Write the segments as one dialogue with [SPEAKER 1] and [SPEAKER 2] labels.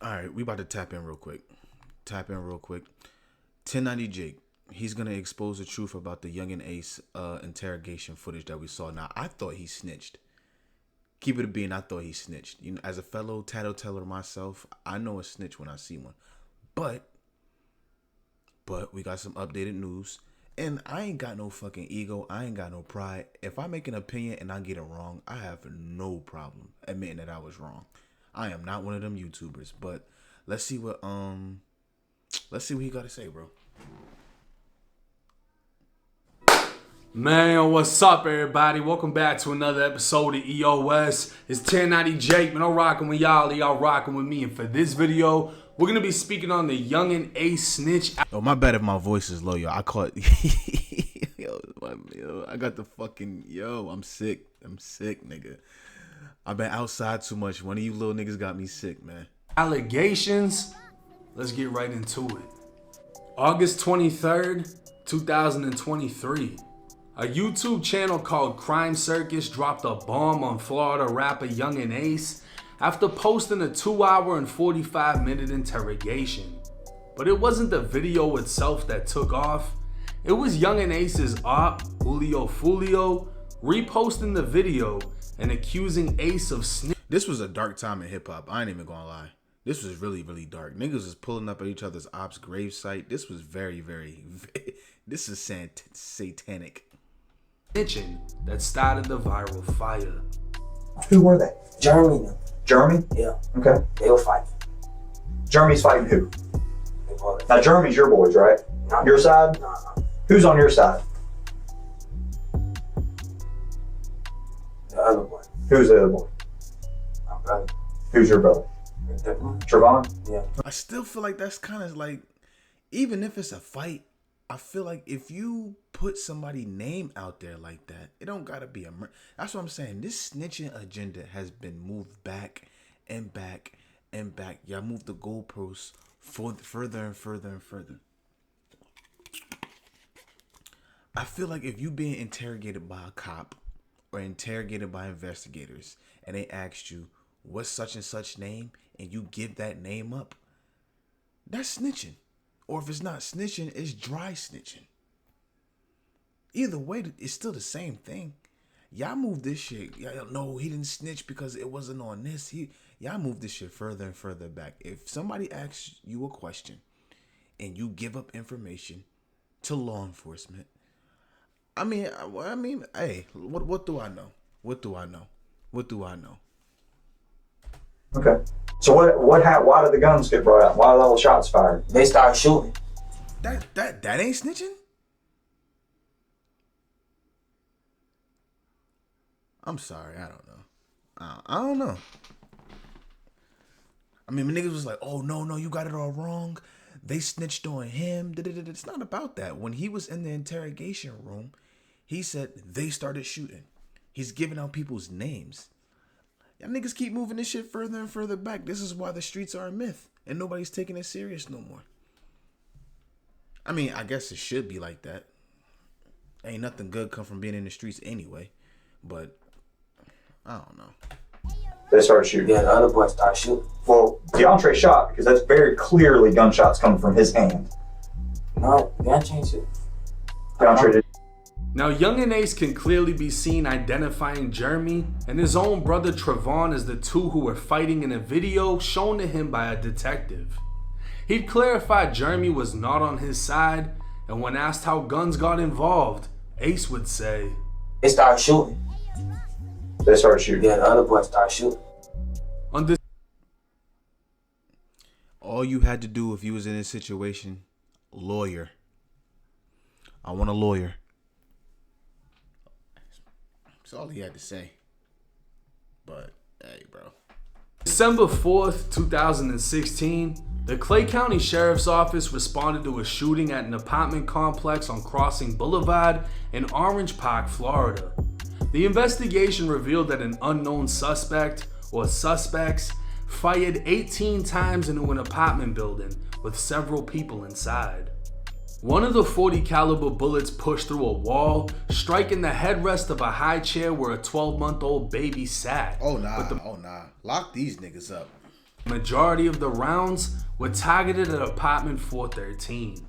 [SPEAKER 1] All right, we about to tap in real quick. 1090 Jake. He's going to expose the truth about the Yungeen Ace interrogation footage that we saw. Now, I thought he snitched. Keep it a bean, I thought he snitched. You know, as a fellow tattletale myself, I know a snitch when I see one. But we got some updated news. And I ain't got no fucking ego. I ain't got no pride. If I make an opinion and I get it wrong, I have no problem admitting that I was wrong. I am not one of them YouTubers. But let's see what he got to say, bro.
[SPEAKER 2] Man, what's up, everybody? Welcome back to another episode of EOS. It's 1090 Jake, man. I'm rocking with y'all. Y'all rocking with me. And for this video, we're going to be speaking on the Yungeen Ace snitch.
[SPEAKER 1] Oh, my bad if my voice is low, yo. I caught... yo, I got the fucking... Yo, I'm sick. I'm sick, nigga. I've been outside too much. One of you little niggas got me sick, man.
[SPEAKER 2] Allegations. Let's get right into it. August 23rd, 2023. A YouTube channel called Crime Circus dropped a bomb on Florida rapper Yungeen Ace after posting a 2-hour and 45-minute interrogation. But it wasn't the video itself that took off. It was Yungeen Ace's op, Julio Fulio, reposting the video and accusing Ace of snitching.
[SPEAKER 1] This was a dark time in hip-hop. I ain't even gonna lie. This was really, really dark. Niggas was pulling up at each other's ops' gravesite. This was very, very... This is satanic.
[SPEAKER 2] That started the viral fire.
[SPEAKER 3] Who were they?
[SPEAKER 4] Jeremy.
[SPEAKER 3] Jeremy?
[SPEAKER 4] Yeah.
[SPEAKER 3] Okay.
[SPEAKER 4] They were fighting.
[SPEAKER 3] Jeremy's fighting who?
[SPEAKER 4] They were.
[SPEAKER 3] Now Jeremy's your boys, right?
[SPEAKER 4] Not
[SPEAKER 3] Your side?
[SPEAKER 4] No.
[SPEAKER 3] Who's on your side?
[SPEAKER 4] The other boy.
[SPEAKER 3] Who's the other boy?
[SPEAKER 4] My brother.
[SPEAKER 3] Who's your brother? Trevon?
[SPEAKER 4] Yeah.
[SPEAKER 1] I still feel like that's kind of like... Even if it's a fight, I feel like if you put somebody's name out there like that, it don't gotta be a murder. That's what I'm saying. This snitching agenda has been moved back and back and back. Y'all move the goalposts further and further and further. I feel like if you being interrogated by a cop or interrogated by investigators and they asked you what's such and such name and you give that name up, that's snitching. Or if it's not snitching, it's dry snitching. Either way, it's still the same thing. Y'all move this shit. Y'all know he didn't snitch because it wasn't on this. Y'all move this shit further and further back. If somebody asks you a question and you give up information to law enforcement, I mean, hey, what do I know? What do I know?
[SPEAKER 3] Okay. So why did the guns get brought out? Why were all the shots fired?
[SPEAKER 4] They started shooting.
[SPEAKER 1] That ain't snitching? I'm sorry, I don't know. I don't know. I mean, niggas was like, oh, no, you got it all wrong. They snitched on him. It's not about that. When he was in the interrogation room, he said they started shooting. He's giving out people's names. Y'all niggas keep moving this shit further and further back. This is why the streets are a myth and nobody's taking it serious no more. I mean, I guess it should be like that. Ain't nothing good come from being in the streets anyway. But I don't know.
[SPEAKER 3] They started shooting.
[SPEAKER 4] Yeah, the other boy started shooting.
[SPEAKER 3] Well, DeAndre shot because that's very clearly gunshots coming from his hand.
[SPEAKER 4] No, they changed it.
[SPEAKER 3] DeAndre did.
[SPEAKER 2] Now, Yungeen Ace can clearly be seen identifying Jeremy and his own brother Trevon as the two who were fighting in a video shown to him by a detective. He'd clarified Jeremy was not on his side, and when asked how guns got involved, Ace would say,
[SPEAKER 4] They started shooting.
[SPEAKER 3] They started shooting.
[SPEAKER 4] Yeah, the other boy started shooting.
[SPEAKER 2] On this,
[SPEAKER 1] all you had to do if you was in this situation, lawyer. I want a lawyer. That's all he had to say. But, hey, bro.
[SPEAKER 2] December 4th, 2016, the Clay County Sheriff's Office responded to a shooting at an apartment complex on Crossing Boulevard in Orange Park, Florida. The investigation revealed that an unknown suspect, or suspects, fired 18 times into an apartment building with several people inside. One of the 40 caliber bullets pushed through a wall, striking the headrest of a high chair where a 12-month-old baby sat.
[SPEAKER 1] Oh nah. Lock these niggas up.
[SPEAKER 2] Majority of the rounds were targeted at apartment 413.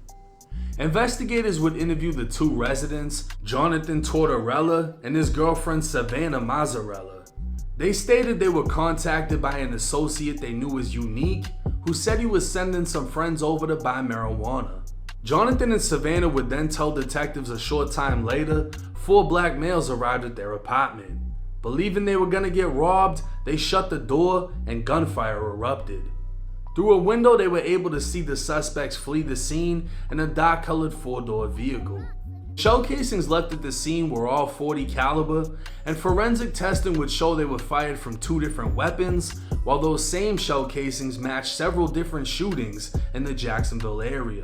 [SPEAKER 2] Investigators would interview the two residents, Jonathan Tortorella and his girlfriend Savannah Mazzarella. They stated they were contacted by an associate they knew as Unique, who said he was sending some friends over to buy marijuana. Jonathan and Savannah would then tell detectives a short time later 4 black males arrived at their apartment. Believing they were gonna get robbed, they shut the door and gunfire erupted. Through a window, they were able to see the suspects flee the scene in a dark-colored 4-door vehicle. Shell casings left at the scene were all .40 caliber, and forensic testing would show they were fired from 2 different weapons, while those same shell casings matched several different shootings in the Jacksonville area.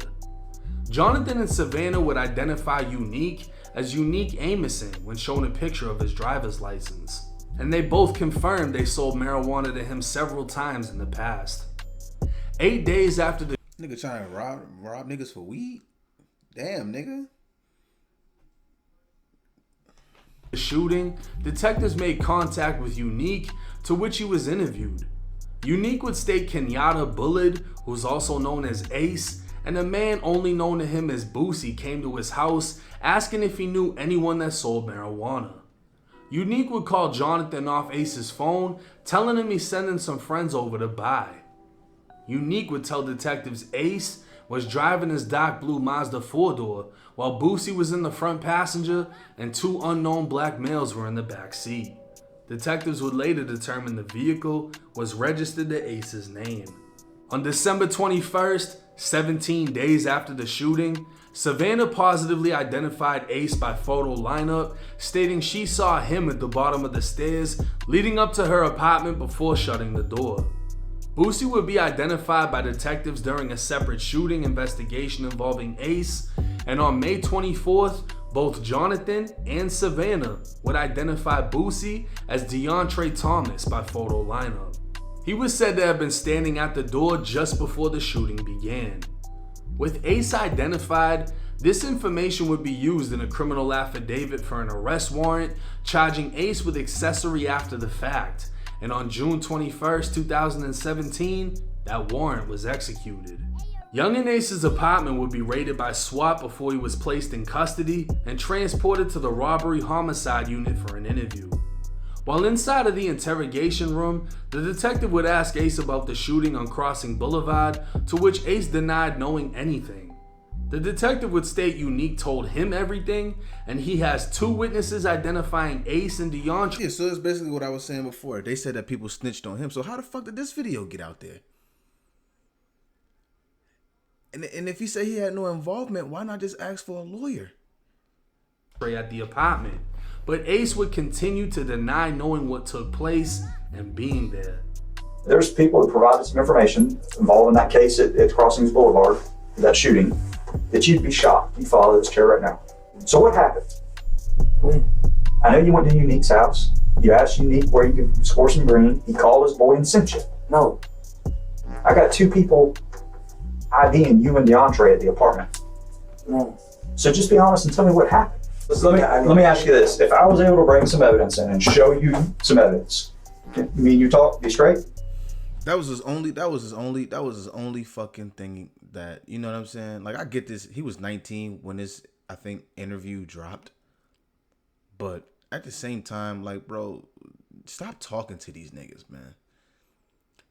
[SPEAKER 2] Jonathan and Savannah would identify Unique as Unique Amison when shown a picture of his driver's license, and they both confirmed they sold marijuana to him several times in the past. 8 days after the
[SPEAKER 1] Nigga trying to rob niggas for weed? Damn, nigga.
[SPEAKER 2] shooting, detectives made contact with Unique, to which he was interviewed. Unique would state Kenyatta Bullard, who's also known as Ace, and a man only known to him as Boosie came to his house asking if he knew anyone that sold marijuana. Unique would call Jonathan off Ace's phone, telling him he's sending some friends over to buy. Unique would tell detectives Ace was driving his dark blue Mazda 4-door while Boosie was in the front passenger and 2 unknown black males were in the back seat. Detectives would later determine the vehicle was registered to Ace's name. On December 21st, 17 days after the shooting, Savannah positively identified Ace by photo lineup, stating she saw him at the bottom of the stairs leading up to her apartment before shutting the door. Boosie would be identified by detectives during a separate shooting investigation involving Ace, and on May 24th, both Jonathan and Savannah would identify Boosie as DeAndre Thomas by photo lineup. He was said to have been standing at the door just before the shooting began. With Ace identified, this information would be used in a criminal affidavit for an arrest warrant, charging Ace with accessory after the fact. And on June 21st, 2017, that warrant was executed. Yungeen Ace's apartment would be raided by SWAT before he was placed in custody and transported to the robbery homicide unit for an interview. While inside of the interrogation room, the detective would ask Ace about the shooting on Crossing Boulevard, to which Ace denied knowing anything. The detective would state Unique told him everything, and he has 2 witnesses identifying Ace and DeAndre.
[SPEAKER 1] Yeah, so that's basically what I was saying before. They said that people snitched on him. So how the fuck did this video get out there? And if he said he had no involvement, why not just ask for a lawyer?
[SPEAKER 2] At the apartment, but Ace would continue to deny knowing what took place and being there.
[SPEAKER 3] There's people that provided some information involving that case at Crossings Boulevard, that shooting, that you'd be shocked. You follow this chair right now. So what happened? I know you went to Unique's house. You asked Unique where you could score some green. He called his boy and sent you.
[SPEAKER 4] No.
[SPEAKER 3] I got 2 people IDing you and DeAndre at the apartment.
[SPEAKER 4] No.
[SPEAKER 3] So just be honest and tell me what happened. Let me ask you this. If I was able to bring some evidence in and show you some evidence, you mean you talk, be straight?
[SPEAKER 1] That was his only fucking thing that, you know what I'm saying? Like, I get this. He was 19 when this, I think, interview dropped. But at the same time, like, bro, stop talking to these niggas, man.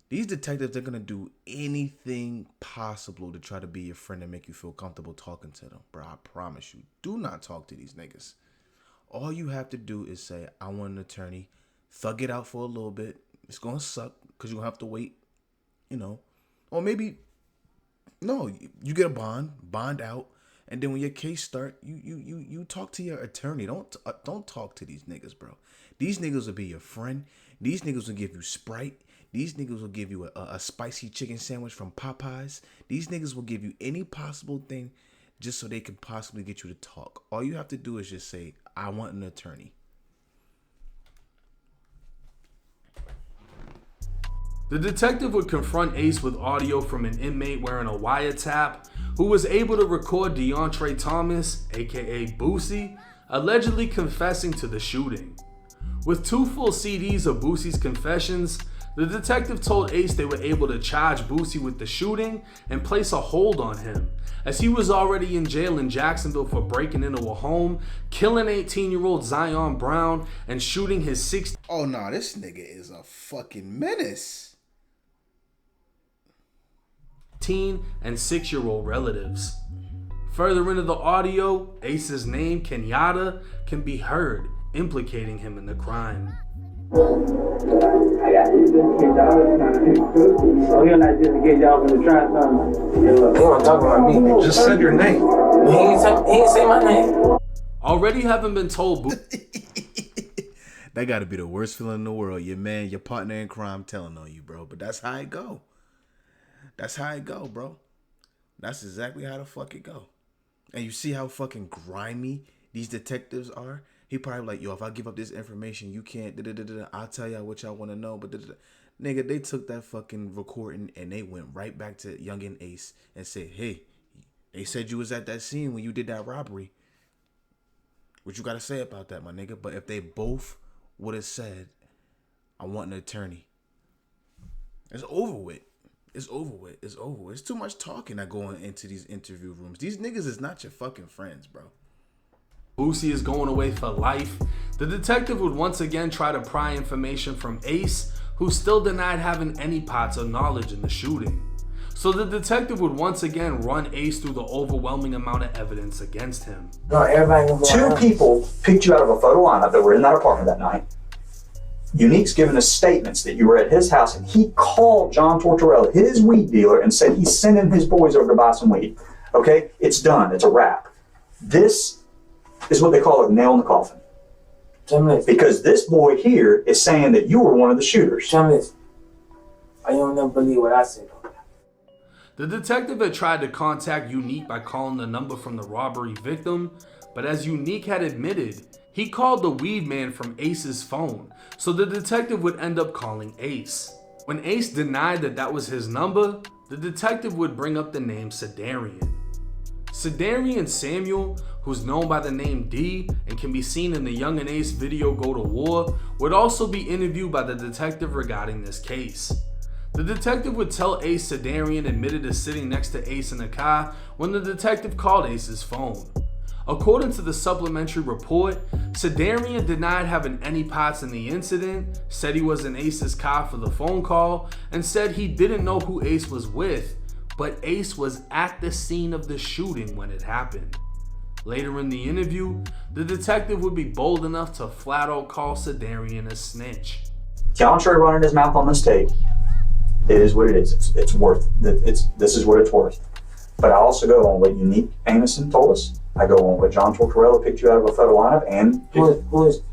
[SPEAKER 1] These detectives, they're going to do anything possible to try to be your friend and make you feel comfortable talking to them. Bro, I promise you, do not talk to these niggas. All you have to do is say, I want an attorney. Thug it out for a little bit. It's going to suck because you're going to have to wait, you know. Or maybe, no, you get a bond out. And then when your case start, you talk to your attorney. Don't talk to these niggas, bro. These niggas will be your friend. These niggas will give you Sprite. These niggas will give you a spicy chicken sandwich from Popeyes. These niggas will give you any possible thing just so they can possibly get you to talk. All you have to do is just say, I want an attorney.
[SPEAKER 2] The detective would confront Ace with audio from an inmate wearing a wiretap who was able to record DeAndre Thomas, aka Boosie, allegedly confessing to the shooting. With 2 full CDs of Boosie's confessions, The detective told Ace they were able to charge Boosie with the shooting and place a hold on him, as he was already in jail in Jacksonville for breaking into a home, killing 18-year-old Zion Brown, and shooting his 16-
[SPEAKER 1] Oh, nah, this nigga is a fucking menace.
[SPEAKER 2] and 6-year-old relatives. Further into the audio, Ace's name, Kenyatta, can be heard, implicating him in the crime.
[SPEAKER 5] I got this kid, y'all. You're not just a kid, y'all gonna try something.
[SPEAKER 4] He wanna talk about me.
[SPEAKER 1] Just said your name.
[SPEAKER 4] He ain't say my name.
[SPEAKER 2] Already having been told
[SPEAKER 1] That gotta be the worst feeling in the world. Your man, your partner in crime telling on you, bro. But that's how it go. That's how it go, bro. That's exactly how the fuck it go. And you see how fucking grimy these detectives are? He probably like, yo, if I give up this information, you can't, I'll tell y'all what y'all want to know. But nigga, they took that fucking recording and they went right back to Yungeen Ace and said, hey, they said you was at that scene when you did that robbery. What you got to say about that, my nigga? But if they both would have said, I want an attorney, it's over with. It's over with. It's over with. It's too much talking that going into these interview rooms. These niggas is not your fucking friends, bro.
[SPEAKER 2] Boosie is going away for life, the detective would once again try to pry information from Ace, who still denied having any parts or knowledge in the shooting. So the detective would once again run Ace through the overwhelming amount of evidence against him.
[SPEAKER 4] No, everybody gonna go
[SPEAKER 3] Two
[SPEAKER 4] around.
[SPEAKER 3] people picked you out of a photo lineup that were in that apartment that night. Unique's given us statements that you were at his house and he called John Tortorella, his weed dealer, and said he's sending his boys over to buy some weed. Okay? It's done. It's a wrap. This is what they call a nail in the coffin.
[SPEAKER 4] Tell me this.
[SPEAKER 3] Because this boy here is saying that you were one of the shooters.
[SPEAKER 4] Tell me this. I don't never believe what I said.
[SPEAKER 2] The detective had tried to contact Unique by calling the number from the robbery victim, but as Unique had admitted, he called the weed man from Ace's phone, so the detective would end up calling Ace. When Ace denied that was his number, the detective would bring up the name Sedarian. Sedarian Samuel, who's known by the name D and can be seen in the Yungeen Ace video Go to War, would also be interviewed by the detective regarding this case. The detective would tell Ace Sedarian admitted to sitting next to Ace in the car when the detective called Ace's phone. According to the supplementary report, Sedarian denied having any parts in the incident, said he was in Ace's car for the phone call, and said he didn't know who Ace was with, but Ace was at the scene of the shooting when it happened. Later in the interview, the detective would be bold enough to flat out call Sedarian a snitch.
[SPEAKER 3] John Trey running his mouth on this tape. It is what it is. It's worth. This is what it's worth. But I also go on what Unique Amison told us. I go on what John Tortorella picked you out of a photo lineup, and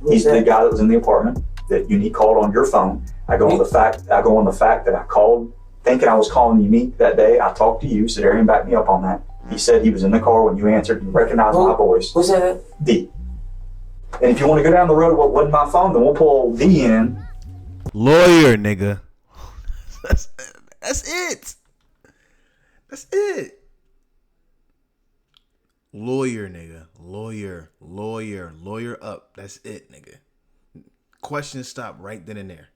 [SPEAKER 3] he's the guy that was in the apartment that Unique called on your phone. I go on the fact that I called thinking I was calling Unique that day. I talked to you. Sedarian backed me up on that. He said he was in the car when you answered. You recognized my voice.
[SPEAKER 4] Who's that?
[SPEAKER 3] D. And if you want to go down the road what wasn't my phone, then we'll pull D in.
[SPEAKER 1] Lawyer, nigga. That's it. That's it. Lawyer, nigga. Lawyer up. That's it, nigga. Questions stop right then and there.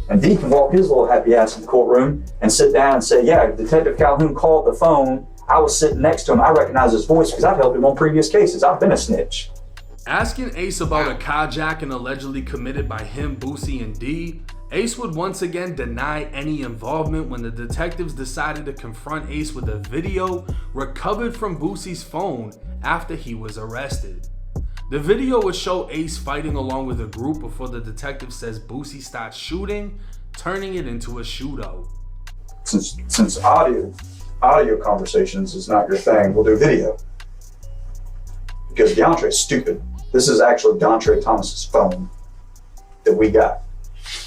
[SPEAKER 3] And D can walk his little happy ass in the courtroom and sit down and say, yeah, Detective Calhoun called the phone. I was sitting next to him. I recognize his voice because I've helped him on previous cases. I've been a snitch.
[SPEAKER 2] Asking Ace about a carjacking allegedly committed by him, Boosie, and D, Ace would once again deny any involvement when the detectives decided to confront Ace with a video recovered from Boosie's phone after he was arrested. The video would show Ace fighting along with a group before the detective says Boosie starts shooting, turning it into a shootout.
[SPEAKER 3] Since audio conversations is not your thing, we'll do video. Because DeAndre's stupid. This is actually DeAndre Thomas's phone that we got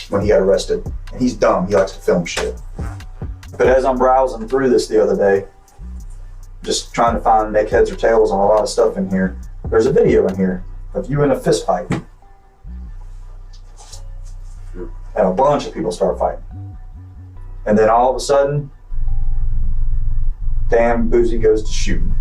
[SPEAKER 3] when he got arrested. And he's dumb, he likes to film shit. But as I'm browsing through this the other day, just trying to make heads or tails on a lot of stuff in here, there's a video in here of you in a fist fight. And a bunch of people start fighting. And then all of a sudden, damn, Boosie goes to shooting.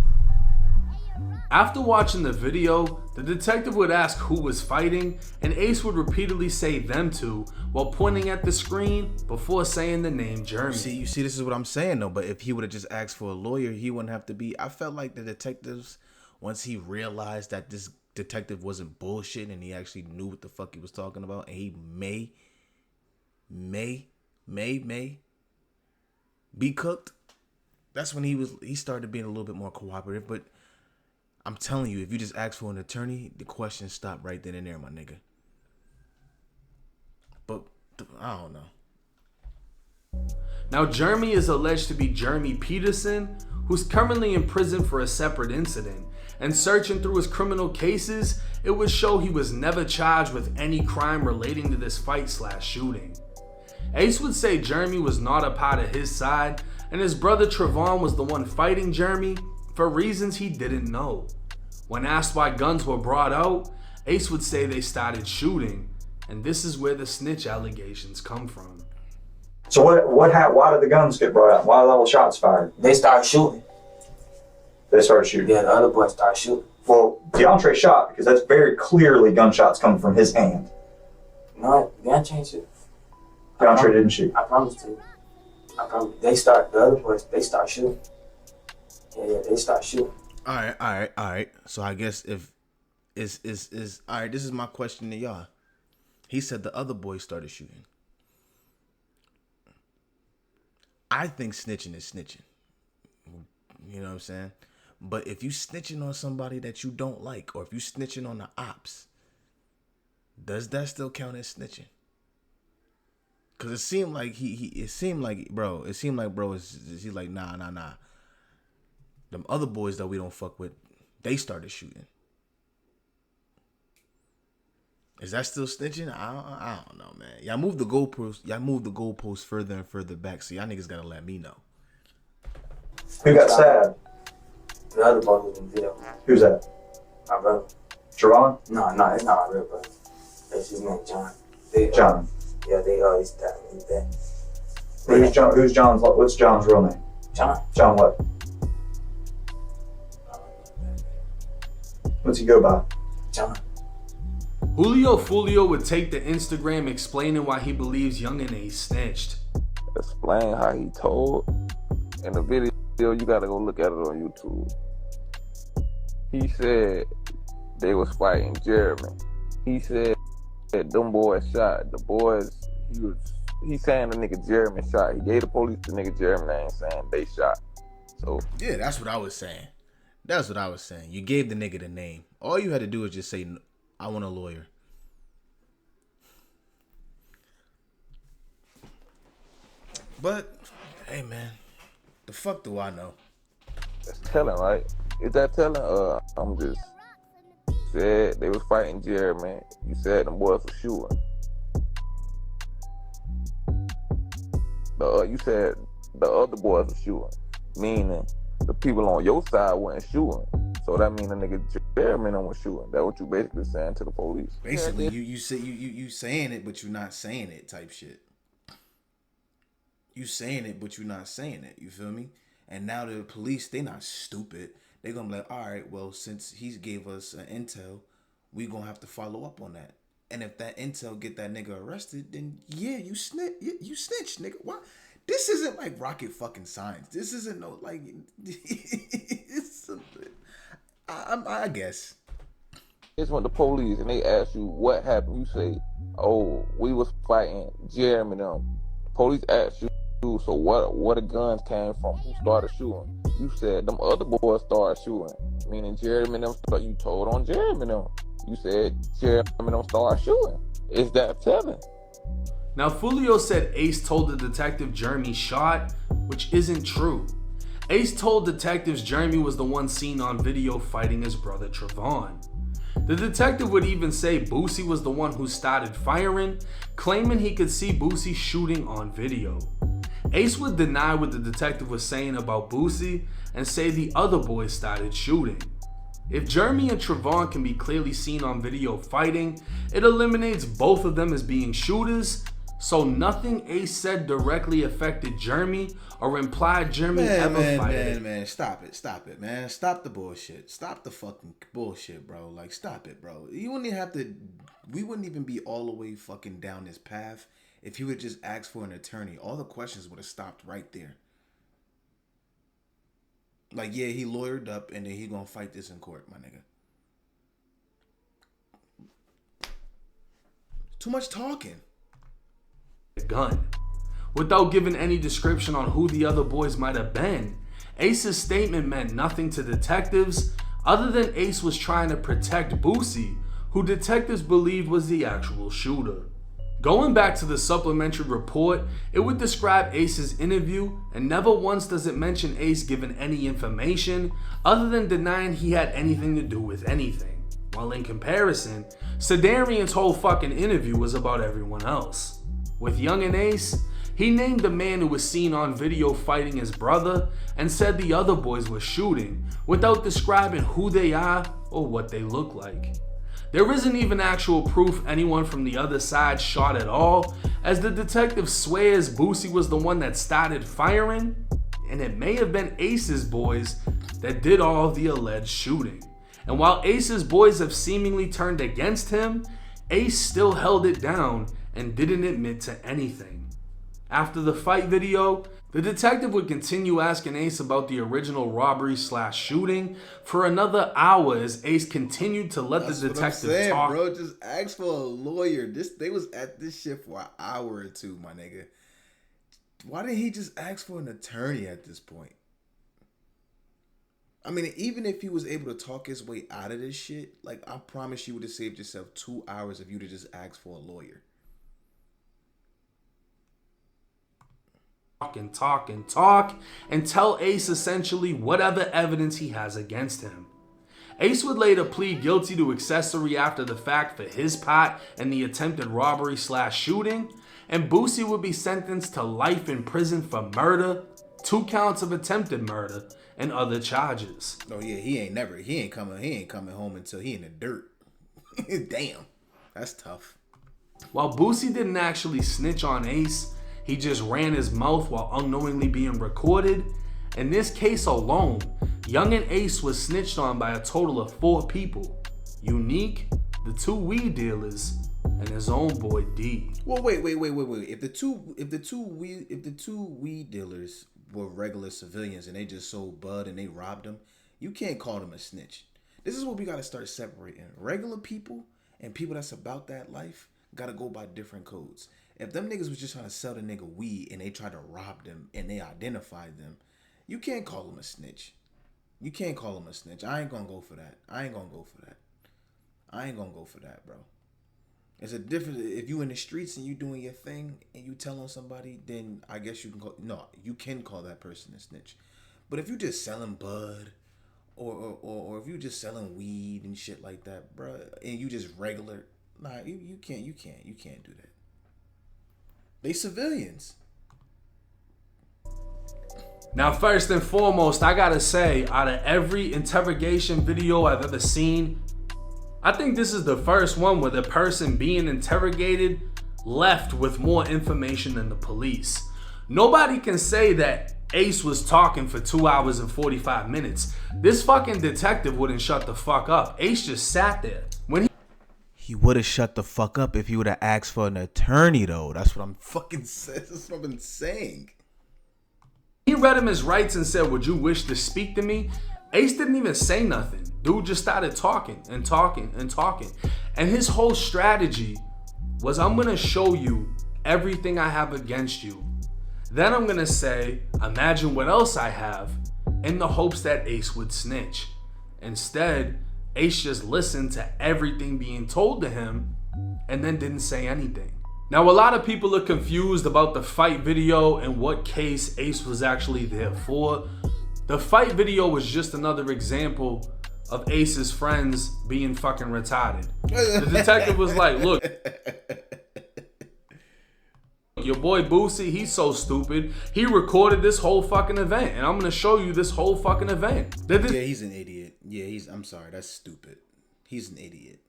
[SPEAKER 2] After watching the video, the detective would ask who was fighting, and Ace would repeatedly say them two while pointing at the screen before saying the name Jeremy.
[SPEAKER 1] You see, this is what I'm saying though. But if he would have just asked for a lawyer, he wouldn't have to be. I felt like the detectives, once he realized that this detective wasn't bullshit and he actually knew what the fuck he was talking about, and he may be cooked. That's when he started being a little bit more cooperative. But I'm telling you, if you just ask for an attorney, the questions stop right then and there, my nigga. But I don't know.
[SPEAKER 2] Now, Jeremy is alleged to be Jeremy Peterson, who's currently in prison for a separate incident. And searching through his criminal cases, it would show he was never charged with any crime relating to this fight/shooting. Ace would say Jeremy was not a part of his side, and his brother Trevon was the one fighting Jeremy for reasons he didn't know. When asked why guns were brought out, Ace would say they started shooting, and this is where the snitch allegations come from.
[SPEAKER 3] So why did the guns get brought out? Why were all the shots fired?
[SPEAKER 4] They started shooting.
[SPEAKER 3] They started shooting.
[SPEAKER 4] Yeah, the other boy started shooting.
[SPEAKER 3] Well, DeAndre shot because that's very clearly gunshots coming from his hand.
[SPEAKER 4] No, you gotta change it.
[SPEAKER 3] DeAndre didn't shoot.
[SPEAKER 4] I promise to you. I promise. The other boys, they start shooting. Yeah, they start shooting.
[SPEAKER 1] All right. So I guess if is all right. This is my question to y'all. He said the other boys started shooting. I think snitching is snitching. You know what I'm saying? But if you snitching on somebody that you don't like, or if you snitching on the ops, does that still count as snitching? Cause it seemed like he's like nah. Them other boys that we don't fuck with, they started shooting. Is that still snitching? I don't know, man. Y'all move the goalposts further and further back, so y'all niggas gotta let me know.
[SPEAKER 3] Who got stabbed?
[SPEAKER 4] The other boy was in jail.
[SPEAKER 3] Who's that?
[SPEAKER 4] My brother.
[SPEAKER 3] Trevon?
[SPEAKER 4] No, it's not my real brother. It's his name, John.
[SPEAKER 3] John.
[SPEAKER 4] Yeah, they stabbed me with that.
[SPEAKER 3] What's John's real name?
[SPEAKER 4] John.
[SPEAKER 3] John what? What's he go by?
[SPEAKER 4] John.
[SPEAKER 2] Julio Fulio would take to Instagram explaining why he believes Yungeen Ace snitched.
[SPEAKER 6] Explain how he told in the video. You gotta go look at it on YouTube. He said they was fighting Jeremy. He said that them boys shot. The boys, he saying the nigga Jeremy shot. He gave the police the nigga Jeremy name saying they shot. So
[SPEAKER 1] yeah, that's what I was saying. You gave the nigga the name. All you had to do was just say, I want a lawyer. But, hey man, the fuck do I know?
[SPEAKER 6] that's telling, right? Is that telling? I'm just said they was fighting Jeremy. You said them boys were shooting. You said the other boys were shooting, meaning the people on your side weren't shooting. So that means the nigga Jeremy was shooting. That's what you basically saying to the police.
[SPEAKER 1] Basically, you saying it, but you're not saying it type shit. You saying it, but you're not saying it. You feel me? And now the police, they not stupid. They gonna be like, all right, well, since he gave us an intel, we gonna have to follow up on that. And if that intel get that nigga arrested, then yeah, you snitch, nigga. Why? This isn't like rocket fucking science. This isn't no like. It's something. I guess.
[SPEAKER 6] It's when the police and they ask you what happened. You say, "Oh, we was fighting Jeremy." Them police ask you, "So where the guns came from? Who started shooting?" You said them other boys started shooting, meaning Jeremy them. You told on Jeremy them. You said Jeremy them started shooting. Is that telling?
[SPEAKER 2] Now, Fulio said Ace told the detective Jeremy shot, which isn't true. Ace told detectives Jeremy was the one seen on video fighting his brother Trevon. The detective would even say Boosie was the one who started firing, claiming he could see Boosie shooting on video. Ace would deny what the detective was saying about Boosie and say the other boys started shooting. If Jeremy and Trevon can be clearly seen on video fighting, it eliminates both of them as being shooters, So nothing Ace said directly affected Jeremy or implied Jeremy ever fighted.
[SPEAKER 1] Man, stop it, man. Stop the bullshit. Stop the fucking bullshit, bro. Like, stop it, bro. You wouldn't even have to, we wouldn't even be all the way fucking down this path if he would just ask for an attorney. All the questions would have stopped right there. Like, yeah, he lawyered up and then he gonna fight this in court, my nigga. Too much talking.
[SPEAKER 2] Gun. Without giving any description on who the other boys might have been, Ace's statement meant nothing to detectives other than Ace was trying to protect Boosie, who detectives believed was the actual shooter. Going back to the supplementary report, it would describe Ace's interview, and never once does it mention Ace giving any information other than denying he had anything to do with anything. While in comparison, Sedarian's whole fucking interview was about everyone else. With Young and Ace, he named the man who was seen on video fighting his brother and said the other boys were shooting without describing who they are or what they look like. There isn't even actual proof anyone from the other side shot at all, as the detective swears Boosie was the one that started firing, and it may have been Ace's boys that did all of the alleged shooting. And while Ace's boys have seemingly turned against him, Ace still held it down and didn't admit to anything. After the fight video, the detective would continue asking Ace about the original robbery/shooting for another hour as Ace continued to let the detective talk.
[SPEAKER 1] Bro, just ask for a lawyer. They was at this shit for an hour or two, my nigga. Why didn't he just ask for an attorney at this point? I mean, even if he was able to talk his way out of this shit, like, I promise you would have saved yourself 2 hours if you'd have just asked for a lawyer.
[SPEAKER 2] Talk and tell Ace essentially whatever evidence he has against him. Ace would later plead guilty to accessory after the fact for his part in the attempted robbery/shooting, and Boosie would be sentenced to life in prison for murder, 2 counts of attempted murder, and other charges.
[SPEAKER 1] Oh yeah, he ain't coming home until he in the dirt. Damn, that's tough.
[SPEAKER 2] While Boosie didn't actually snitch on Ace, he just ran his mouth while unknowingly being recorded. In this case alone, Young and Ace was snitched on by a total of 4 people: Unique, the 2 weed dealers, and his own boy D.
[SPEAKER 1] Well, wait. If the two weed dealers were regular civilians and they just sold bud and they robbed them, you can't call them a snitch. This is what we gotta start separating. Regular people and people that's about that life gotta go by different codes. If them niggas was just trying to sell the nigga weed and they tried to rob them and they identified them, you can't call them a snitch. You can't call them a snitch. I ain't gonna go for that. I ain't gonna go for that, bro. It's a difference. If you in the streets and you doing your thing and you telling somebody, then I guess you can call that person a snitch. But if you just selling bud or if you just selling weed and shit like that, bro, and you just regular, nah, you can't do that. They civilians.
[SPEAKER 2] Now, first and foremost, I gotta say, out of every interrogation video I've ever seen, I think this is the first one where the person being interrogated left with more information than the police. Nobody can say that Ace was talking for 2 hours and 45 minutes. This fucking detective wouldn't shut the fuck up. Ace just sat there.
[SPEAKER 1] He would have shut the fuck up if he would have asked for an attorney, though. That's what I'm fucking saying. That's what I've been saying.
[SPEAKER 2] He read him his rights and said, "Would you wish to speak to me?" Ace didn't even say nothing. Dude just started talking. And his whole strategy was, I'm gonna show you everything I have against you. Then I'm gonna say, imagine what else I have, in the hopes that Ace would snitch. Instead, Ace just listened to everything being told to him and then didn't say anything. Now, a lot of people are confused about the fight video and what case Ace was actually there for. The fight video was just another example of Ace's friends being fucking retarded. The detective was like, look, your boy Boosie, he's so stupid. He recorded this whole fucking event, and I'm gonna show you this whole fucking event.
[SPEAKER 1] Yeah, he's an idiot. Yeah, I'm sorry, that's stupid. He's an idiot.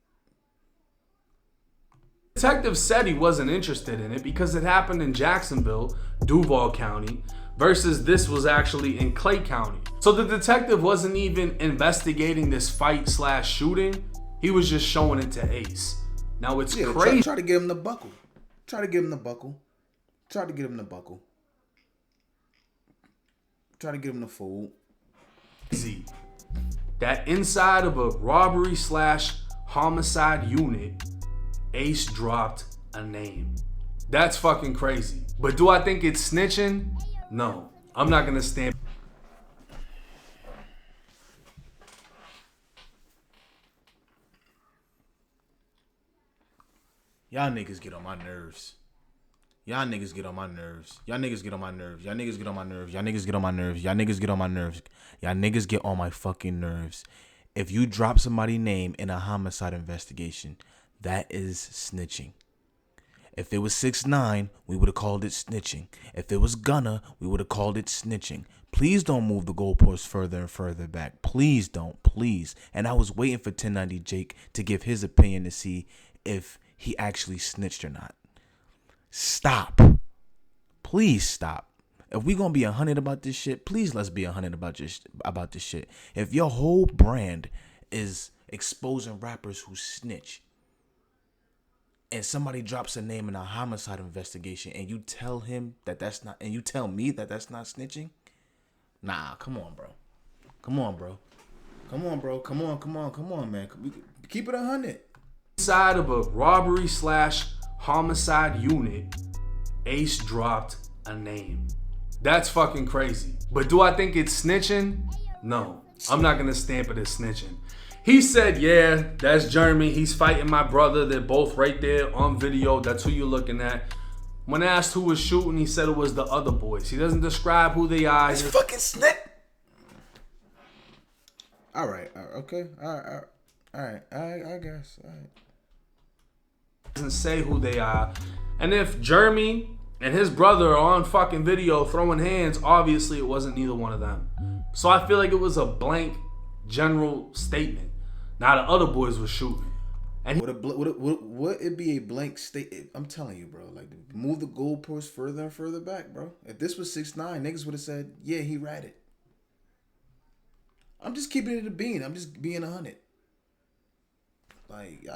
[SPEAKER 2] Detective said he wasn't interested in it because it happened in Jacksonville, Duval County, versus this was actually in Clay County. So the detective wasn't even investigating this fight/shooting. He was just showing it to Ace. Now it's crazy.
[SPEAKER 1] Try to get him the buckle. Try to get him the buckle. Try to get him the buckle. Try to get him the fold.
[SPEAKER 2] That inside of a robbery/homicide unit, Ace dropped a name. That's fucking crazy. But do I think it's snitching? No. I'm not gonna stand.
[SPEAKER 1] Y'all niggas get on my nerves. Y'all niggas get on my nerves. Y'all niggas get on my nerves. Y'all niggas get on my nerves. Y'all niggas get on my nerves. Y'all niggas get on my nerves. Y'all niggas get on my fucking nerves. If you drop somebody's name in a homicide investigation, that is snitching. If it was 6ix9ine, we would have called it snitching. If it was Gunna, we would have called it snitching. Please don't move the goalposts further and further back. Please don't, please. And I was waiting for 1090 Jake to give his opinion to see if he actually snitched or not. Stop. Please stop. If we gonna be 100 about this shit, please let's be 100 about this shit. If your whole brand is exposing rappers who snitch, and somebody drops a name in a homicide investigation, and you tell him that that's not, and you tell me that that's not snitching, nah, come on, bro. Come on, bro. Come on, bro. Come on, man. Keep it 100.
[SPEAKER 2] Inside of a robbery/homicide unit, Ace dropped a name. That's fucking crazy. But do I think it's snitching? No. I'm not gonna stamp it as snitching. He said, yeah, that's Jeremy. He's fighting my brother. They're both right there on video. That's who you're looking at. When asked who was shooting, he said it was the other boys. He doesn't describe who they are.
[SPEAKER 1] It's fucking snitch. All right. Okay. All right. I guess. All right.
[SPEAKER 2] Doesn't say who they are. And if Jeremy and his brother are on fucking video throwing hands, obviously it wasn't neither one of them. So I feel like it was a blank general statement. Now the other boys were shooting. And
[SPEAKER 1] would it be a blank state? I'm telling you, bro. Like, move the goalposts further and further back, bro. If this was 6ix9ine, niggas would have said, yeah, he ratted. I'm just keeping it a bean. I'm just being 100. Like,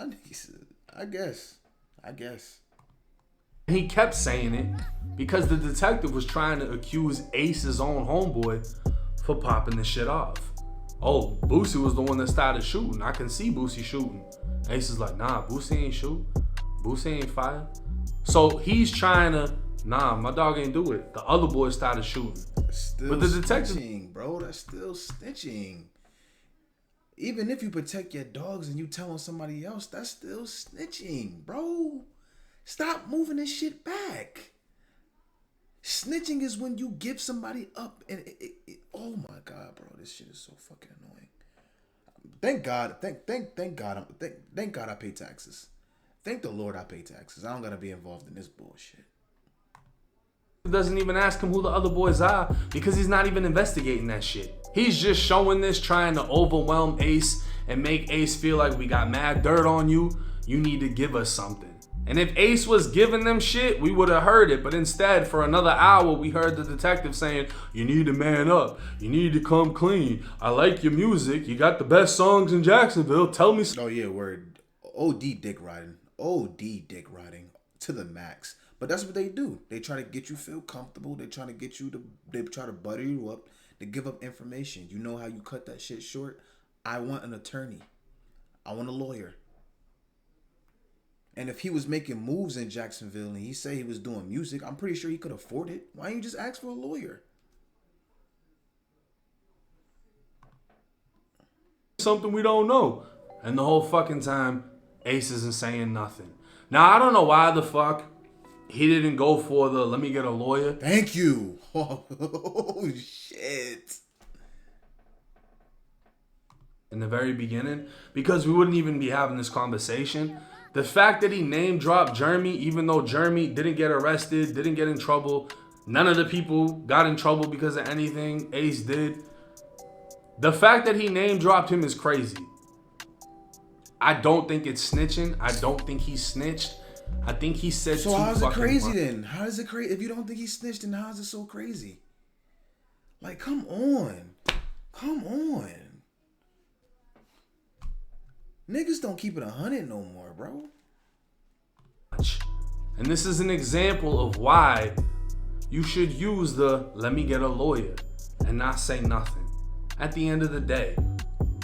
[SPEAKER 1] I guess.
[SPEAKER 2] he kept saying it because the detective was trying to accuse Ace's own homeboy for popping the shit off. Oh, Boosie was the one that started shooting. I can see Boosie shooting. Ace is like, nah, Boosie ain't shoot. Boosie ain't fire. So he's trying to, nah, my dog ain't do it. The other boy started shooting.
[SPEAKER 1] But the detective, snitching, bro, that's still snitching. Even if you protect your dogs and you telling somebody else, that's still snitching, bro. Stop moving this shit back. Snitching is when you give somebody up and oh my God, bro, this shit is so fucking annoying. Thank God I pay taxes. Thank the Lord I pay taxes. I don't gotta be involved in this bullshit.
[SPEAKER 2] Doesn't even ask him who the other boys are because he's not even investigating that shit. He's just showing this, trying to overwhelm Ace and make Ace feel like we got mad dirt on you. You need to give us something. And if Ace was giving them shit, we would have heard it. But instead, for another hour, we heard the detective saying, you need to man up. You need to come clean. I like your music. You got the best songs in Jacksonville. Tell me.
[SPEAKER 1] Oh, yeah, word. OD dick riding. OD dick riding to the max. But that's what they do. They try to get you feel comfortable. They try to get you to, they try to butter you up. They give up information. You know how you cut that shit short? I want an attorney. I want a lawyer. And if he was making moves in Jacksonville and he said he was doing music, I'm pretty sure he could afford it. Why don't you just ask for a lawyer?
[SPEAKER 2] Something we don't know. And the whole fucking time, Ace isn't saying nothing. Now, I don't know why the fuck he didn't go for the let me get a lawyer.
[SPEAKER 1] Thank you. Oh, shit.
[SPEAKER 2] In the very beginning, because we wouldn't even be having this conversation. The fact that he name dropped Jeremy, even though Jeremy didn't get arrested, didn't get in trouble, none of the people got in trouble because of anything Ace did. The fact that he name dropped him is crazy. I don't think it's snitching. I don't think he snitched. I think he said
[SPEAKER 1] So
[SPEAKER 2] too
[SPEAKER 1] how's it
[SPEAKER 2] fucking
[SPEAKER 1] crazy
[SPEAKER 2] much.
[SPEAKER 1] then? How is it crazy? If you don't think he snitched, then how is it so crazy? Like, come on. Come on. Niggas don't keep it 100 no more, bro.
[SPEAKER 2] And this is an example of why you should use the let me get a lawyer and not say nothing at the end of the day.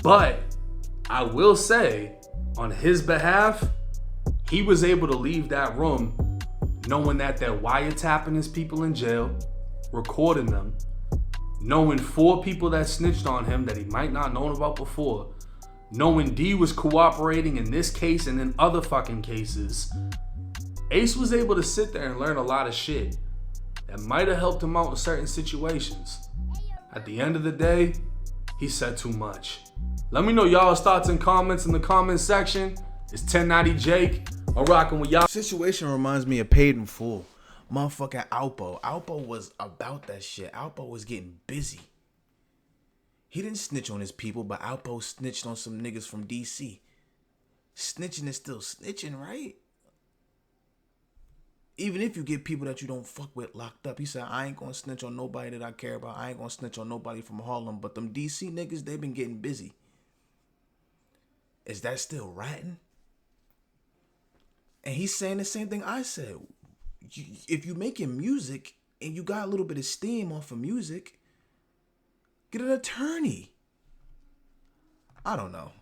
[SPEAKER 2] But I will say, on his behalf, he was able to leave that room knowing that they're wiretapping his people in jail, recording them, knowing 4 people that snitched on him that he might not known about before, knowing D was cooperating in this case and in other fucking cases. Ace was able to sit there and learn a lot of shit that might have helped him out in certain situations. At the end of the day, he said too much. Let me know y'all's thoughts and comments in the comment section. It's 1090 Jake. I'm rocking with y'all.
[SPEAKER 1] Situation reminds me of Paid in Full. Motherfucking Alpo. Alpo was about that shit. Alpo was getting busy. He didn't snitch on his people, but Alpo snitched on some niggas from DC. Snitching is still snitching, right? Even if you get people that you don't fuck with locked up. He said, I ain't gonna snitch on nobody that I care about. I ain't gonna snitch on nobody from Harlem. But them DC niggas, they been getting busy. Is that still ratting? And he's saying the same thing I said. If you making music and you got a little bit of steam off of music, get an attorney. I don't know.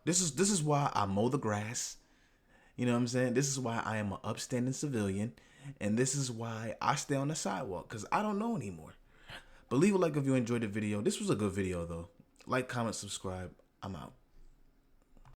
[SPEAKER 1] This is why I mow the grass. You know what I'm saying? This is why I am an upstanding civilian. And this is why I stay on the sidewalk. Because I don't know anymore. But leave a like if you enjoyed the video. This was a good video though. Like, comment, subscribe. I'm out.